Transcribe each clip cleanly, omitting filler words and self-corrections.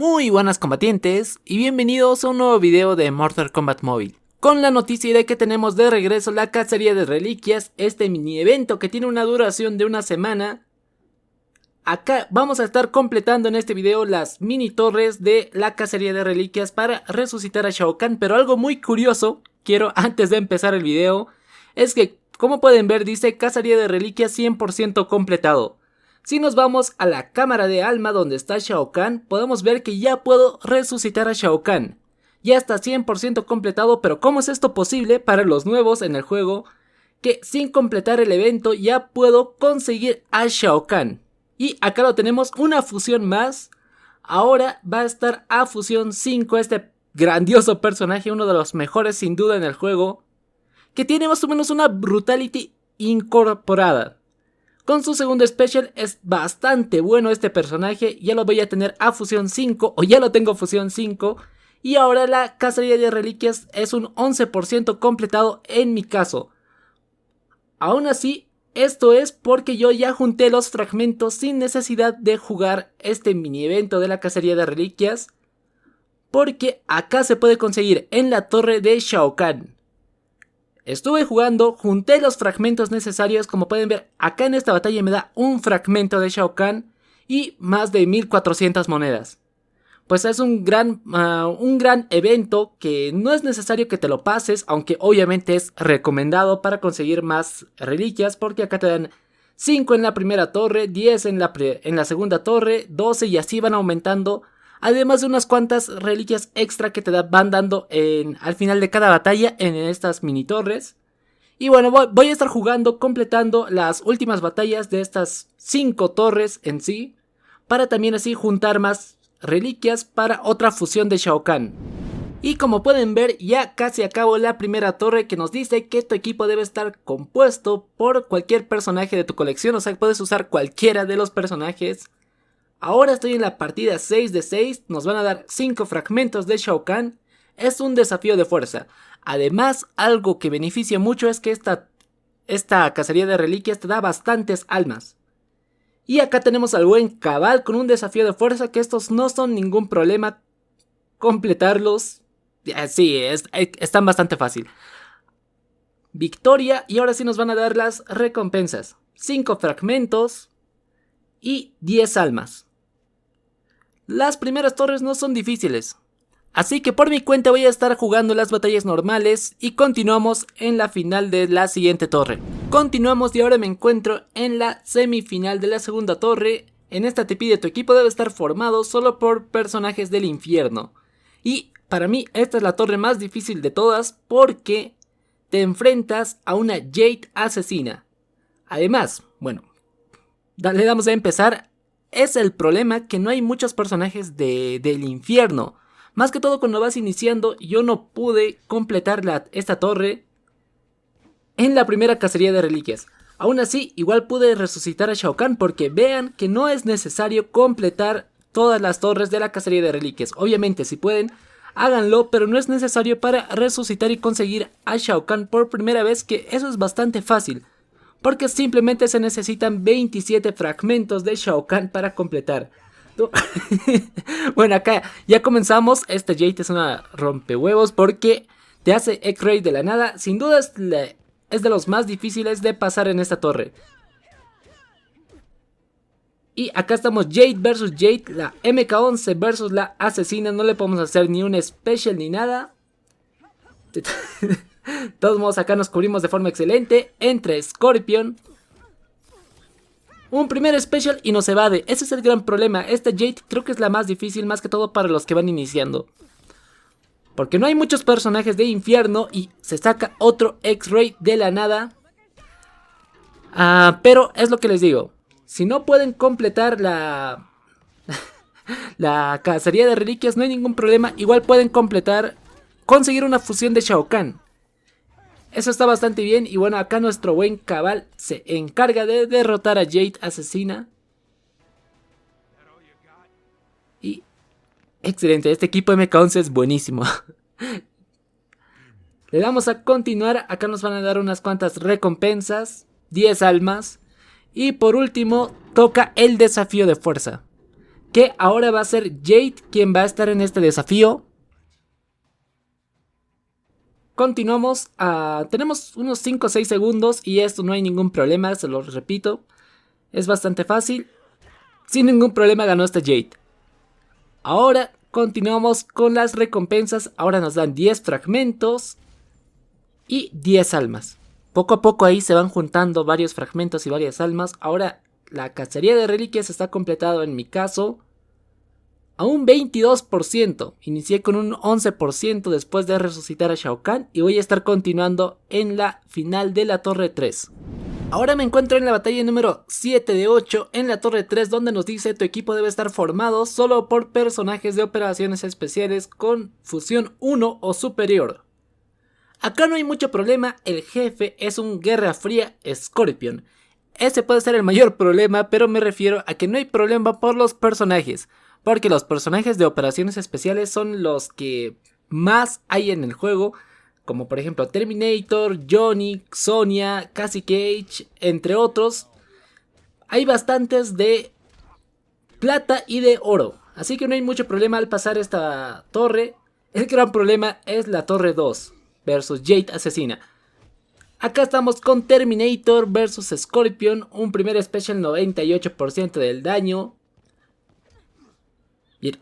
Muy buenas combatientes y bienvenidos a un nuevo video de Mortal Kombat Mobile. Con la noticia de que tenemos de regreso la cacería de reliquias, este mini evento que tiene una duración de una semana. Acá vamos a estar completando en este video las mini torres de la cacería de reliquias para resucitar a Shao Kahn. Pero algo muy curioso, quiero antes de empezar el video, es que como pueden ver dice cacería de reliquias 100% completado. Si nos vamos a la cámara de alma donde está Shao Kahn, podemos ver que ya puedo resucitar a Shao Kahn. Ya está 100% completado, pero ¿cómo es esto posible para los nuevos en el juego? Que sin completar el evento ya puedo conseguir a Shao Kahn. Y acá lo tenemos, una fusión más. Ahora va a estar a fusión 5 este grandioso personaje, uno de los mejores sin duda en el juego, que tiene más o menos una brutality incorporada. Con su segundo special es bastante bueno este personaje, ya lo voy a tener a fusión 5 o ya lo tengo a fusión 5. Y ahora la cacería de reliquias es un 11% completado en mi caso. Aún así, esto es porque yo ya junté los fragmentos sin necesidad de jugar este mini evento de la cacería de reliquias. Porque acá se puede conseguir en la torre de Shao Kahn. Estuve jugando, junté los fragmentos necesarios, como pueden ver acá en esta batalla me da un fragmento de Shao Kahn y más de 1400 monedas. Pues es un gran evento que no es necesario que te lo pases, aunque obviamente es recomendado para conseguir más reliquias, porque acá te dan 5 en la primera torre, 10 en la segunda torre, 12 y así van aumentando. Además de unas cuantas reliquias extra que te van dando al final de cada batalla en estas mini torres. Y bueno, voy a estar jugando, completando las últimas batallas de estas 5 torres en sí, para también así juntar más reliquias para otra fusión de Shao Kahn. Y como pueden ver, ya casi acabo la primera torre, que nos dice que tu equipo debe estar compuesto por cualquier personaje de tu colección, o sea, puedes usar cualquiera de los personajes. Ahora estoy en la partida 6 de 6, nos van a dar 5 fragmentos de Shao Kahn, es un desafío de fuerza. Además, algo que beneficia mucho es que esta cacería de reliquias te da bastantes almas. Y acá tenemos al buen Cabal con un desafío de fuerza, que estos no son ningún problema completarlos. Sí, están bastante fácil. Victoria, y ahora sí nos van a dar las recompensas. 5 fragmentos y 10 almas. Las primeras torres no son difíciles, así que por mi cuenta voy a estar jugando las batallas normales y continuamos en la final de la siguiente torre. Continuamos y ahora me encuentro en la semifinal de la segunda torre. En esta te pide tu equipo debe estar formado solo por personajes del infierno. Y para mí esta es la torre más difícil de todas porque te enfrentas a una Jade asesina. Además, bueno, le damos a empezar. Es el problema que no hay muchos personajes del infierno. Más que todo cuando vas iniciando, yo no pude completar esta torre en la primera cacería de reliquias. Aún así, igual pude resucitar a Shao Kahn, porque vean que no es necesario completar todas las torres de la cacería de reliquias. Obviamente si pueden, háganlo, pero no es necesario para resucitar y conseguir a Shao Kahn por primera vez, que eso es bastante fácil. Porque simplemente se necesitan 27 fragmentos de Shao Kahn para completar. Bueno, acá ya comenzamos. Este Jade es una rompehuevos porque te hace X-Ray de la nada. Sin duda es de los más difíciles de pasar en esta torre. Y acá estamos Jade versus Jade. La MK11 versus la asesina. No le podemos hacer ni un special ni nada. De todos modos acá nos cubrimos de forma excelente. Entra Scorpion. Un primer special y nos evade. Ese es el gran problema. Esta Jade creo que es la más difícil, más que todo para los que van iniciando, porque no hay muchos personajes de infierno y se saca otro X-Ray de la nada. Pero es lo que les digo. Si no pueden completar la cacería de reliquias, no hay ningún problema. Igual pueden conseguir una fusión de Shao Kahn. Eso está bastante bien. Y bueno, acá nuestro buen Cabal se encarga de derrotar a Jade asesina. Y excelente, este equipo MK11 es buenísimo. Le damos a continuar. Acá nos van a dar unas cuantas recompensas, 10 almas. Y por último toca el desafío de fuerza. que ahora va a ser Jade quien va a estar en este desafío. Continuamos, tenemos unos 5 o 6 segundos y esto no hay ningún problema, se lo repito. Es bastante fácil, sin ningún problema ganó este Jade. Ahora continuamos con las recompensas, ahora nos dan 10 fragmentos y 10 almas. Poco a poco ahí se van juntando varios fragmentos y varias almas. Ahora la cacería de reliquias está completado en mi caso a un 22%. Inicié con un 11% después de resucitar a Shao Kahn y voy a estar continuando en la final de la Torre 3. Ahora me encuentro en la batalla número 7 de 8 en la Torre 3, donde nos dice tu equipo debe estar formado solo por personajes de operaciones especiales con fusión 1 o superior. Acá no hay mucho problema, el jefe es un Guerra Fría Scorpion. Ese puede ser el mayor problema, pero me refiero a que no hay problema por los personajes, porque los personajes de operaciones especiales son los que más hay en el juego, como por ejemplo Terminator, Johnny, Sonya, Cassie Cage, entre otros. Hay bastantes de plata y de oro, así que no hay mucho problema al pasar esta torre. El gran problema es la Torre 2 versus Jade Asesina. Acá estamos con Terminator versus Scorpion, un primer special 98% del daño. Bien.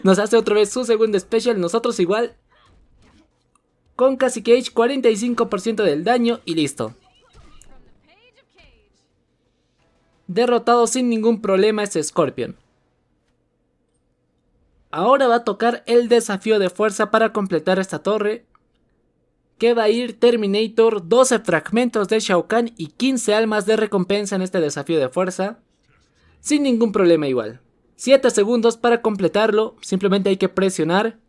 Nos hace otra vez su segundo special, nosotros igual. Con Cassie Cage 45% del daño y listo. Derrotado sin ningún problema ese Scorpion. Ahora va a tocar el desafío de fuerza para completar esta torre, que va a ir Terminator, 12 fragmentos de Shao Kahn y 15 almas de recompensa en este desafío de fuerza. Sin ningún problema igual. 7 segundos para completarlo, simplemente hay que presionar.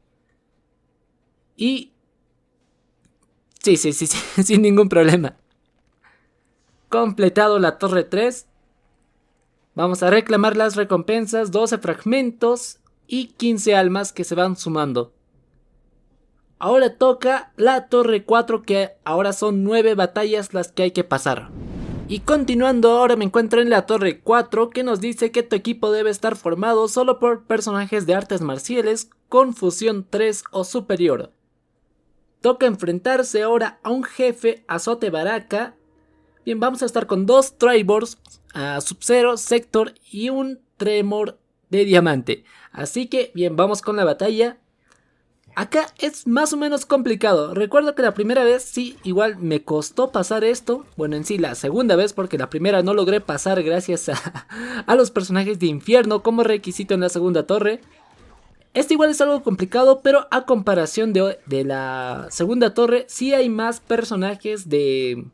Y... Sí, sin ningún problema. Completado la Torre 3. Vamos a reclamar las recompensas, 12 fragmentos y 15 almas que se van sumando. Ahora toca la Torre 4, que ahora son 9 batallas las que hay que pasar. Y continuando, ahora me encuentro en la Torre 4, que nos dice que tu equipo debe estar formado solo por personajes de artes marciales con fusión 3 o superior. Toca enfrentarse ahora a un jefe Azote Baraka. Bien, vamos a estar con 2 Tribors, Sub-Zero, Sector y un Tremor de diamante. Así que bien, vamos con la batalla. Acá es más o menos complicado. Recuerdo que la primera vez sí, igual me costó pasar esto. Bueno, en sí la segunda vez, porque la primera no logré pasar gracias a los personajes de infierno como requisito en la segunda torre. Este igual es algo complicado, pero a comparación de la segunda torre sí hay más personajes de...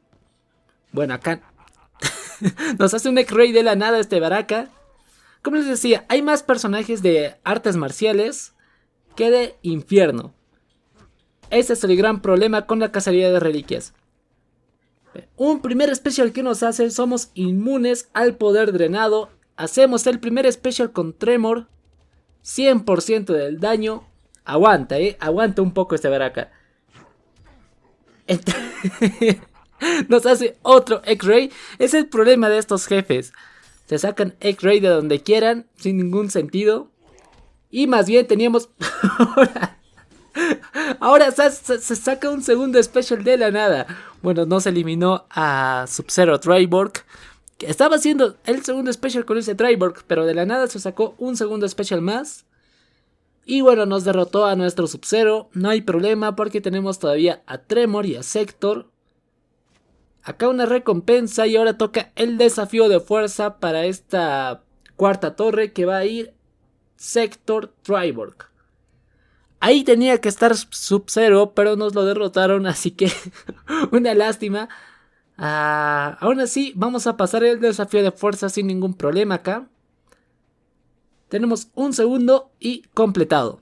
Bueno, acá nos hace un X-Ray de la nada este Baraka. Como les decía, hay más personajes de artes marciales que de infierno. Ese es el gran problema con la cacería de reliquias. Un primer special que nos hace, somos inmunes al poder drenado. Hacemos el primer special con Tremor, 100% del daño. Aguanta, aguanta un poco este Baraka. Nos hace otro X-Ray. Es el problema de estos jefes. Se sacan X-Ray de donde quieran, sin ningún sentido. Y más bien teníamos... Ahora se saca un segundo special de la nada. Bueno, no se eliminó a Sub-Zero Triborg, que estaba haciendo el segundo special con ese Triborg, pero de la nada se sacó un segundo special más. Y bueno, nos derrotó a nuestro Sub-Zero. No hay problema porque tenemos todavía a Tremor y a Sector. Acá una recompensa y ahora toca el desafío de fuerza para esta cuarta torre, que va a ir Sector Triborg. Ahí tenía que estar Sub-Zero, pero nos lo derrotaron, así que una lástima. Aún así, vamos a pasar el desafío de fuerza sin ningún problema acá. Tenemos un segundo y completado.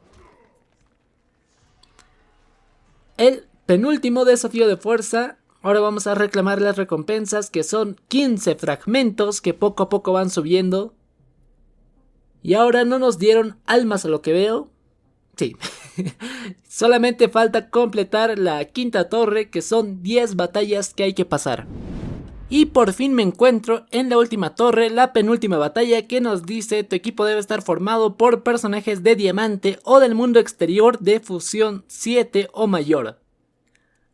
El penúltimo desafío de fuerza. Ahora vamos a reclamar las recompensas, que son 15 fragmentos que poco a poco van subiendo. Y ahora no nos dieron almas a lo que veo. Sí. Solamente falta completar la quinta torre, que son 10 batallas que hay que pasar. Y por fin me encuentro en la última torre, la penúltima batalla, que nos dice: tu equipo debe estar formado por personajes de diamante o del mundo exterior de fusión 7 o mayor.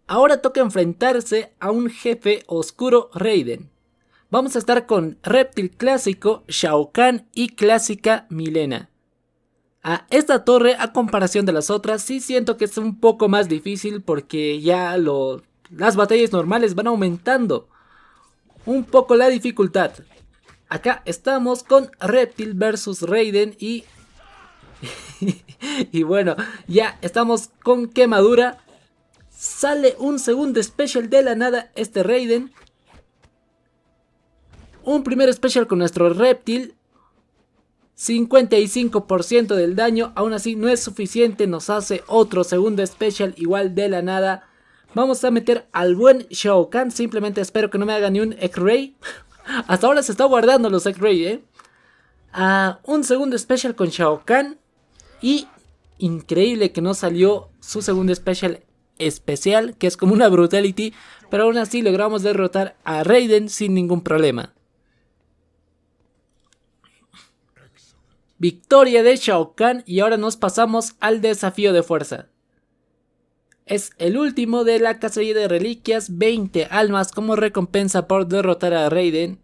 Ahora toca enfrentarse a un jefe oscuro Raiden. Vamos a estar con Reptil clásico, Shao Kahn y clásica Milena. A esta torre, a comparación de las otras, sí siento que es un poco más difícil porque ya las batallas normales van aumentando un poco la dificultad. Acá estamos con Reptil versus Raiden y y bueno, ya estamos con quemadura. Sale un segundo special de la nada este Raiden. Un primer special con nuestro Reptil. 55% del daño, aún así no es suficiente, nos hace otro segundo special igual de la nada. Vamos a meter al buen Shao Kahn, simplemente espero que no me haga ni un X-Ray. Hasta ahora se está guardando los X-Ray, un segundo special con Shao Kahn. Y increíble que no salió su segundo special especial, que es como una Brutality, pero aún así logramos derrotar a Raiden sin ningún problema. Victoria de Shao Kahn, y ahora nos pasamos al desafío de fuerza. Es el último de la cacería de reliquias, 20 almas como recompensa por derrotar a Raiden.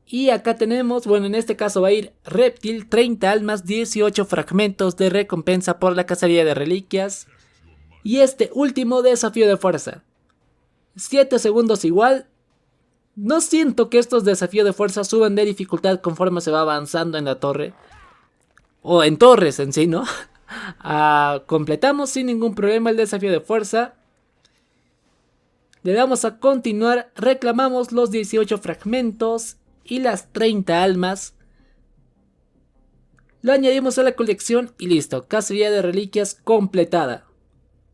Y acá tenemos, bueno, en este caso va a ir Reptil, 30 almas, 18 fragmentos de recompensa por la cacería de reliquias. Y este último desafío de fuerza, 7 segundos igual. No siento que estos desafíos de fuerza suban de dificultad conforme se va avanzando en la torre. O en torres en sí, ¿no? Completamos sin ningún problema el desafío de fuerza. Le damos a continuar. Reclamamos los 18 fragmentos y las 30 almas. Lo añadimos a la colección y listo. Cacería de reliquias completada.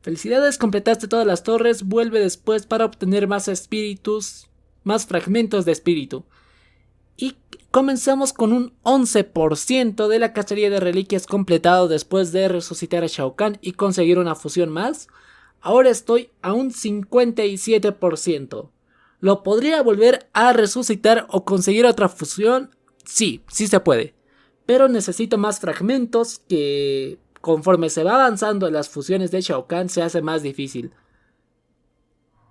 Felicidades, completaste todas las torres. Vuelve después para obtener más espíritus. Más fragmentos de espíritu. Y comenzamos con un 11% de la cacería de reliquias completado después de resucitar a Shao Kahn y conseguir una fusión más. Ahora estoy a un 57%. ¿Lo podría volver a resucitar o conseguir otra fusión? Sí, sí se puede. Pero necesito más fragmentos, que conforme se va avanzando en las fusiones de Shao Kahn se hace más difícil.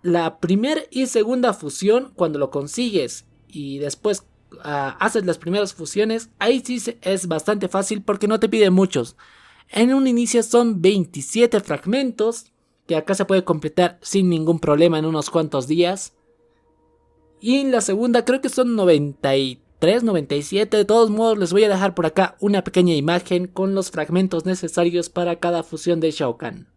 La primera y segunda fusión, cuando lo consigues y después haces las primeras fusiones, ahí sí es bastante fácil porque no te pide muchos. En un inicio son 27 fragmentos, que acá se puede completar sin ningún problema en unos cuantos días. Y en la segunda creo que son 93, 97, de todos modos les voy a dejar por acá una pequeña imagen con los fragmentos necesarios para cada fusión de Shao Kahn.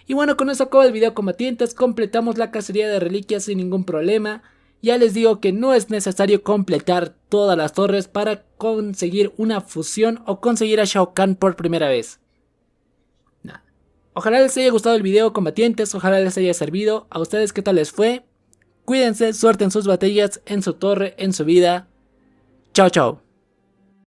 Y bueno, con eso acaba el video, combatientes. Completamos la cacería de reliquias sin ningún problema. Ya les digo que no es necesario completar todas las torres para conseguir una fusión o conseguir a Shao Kahn por primera vez. Ojalá les haya gustado el video, combatientes. Ojalá les haya servido. ¿A ustedes qué tal les fue? Cuídense, suerte en sus batallas, en su torre, en su vida. Chao, chao.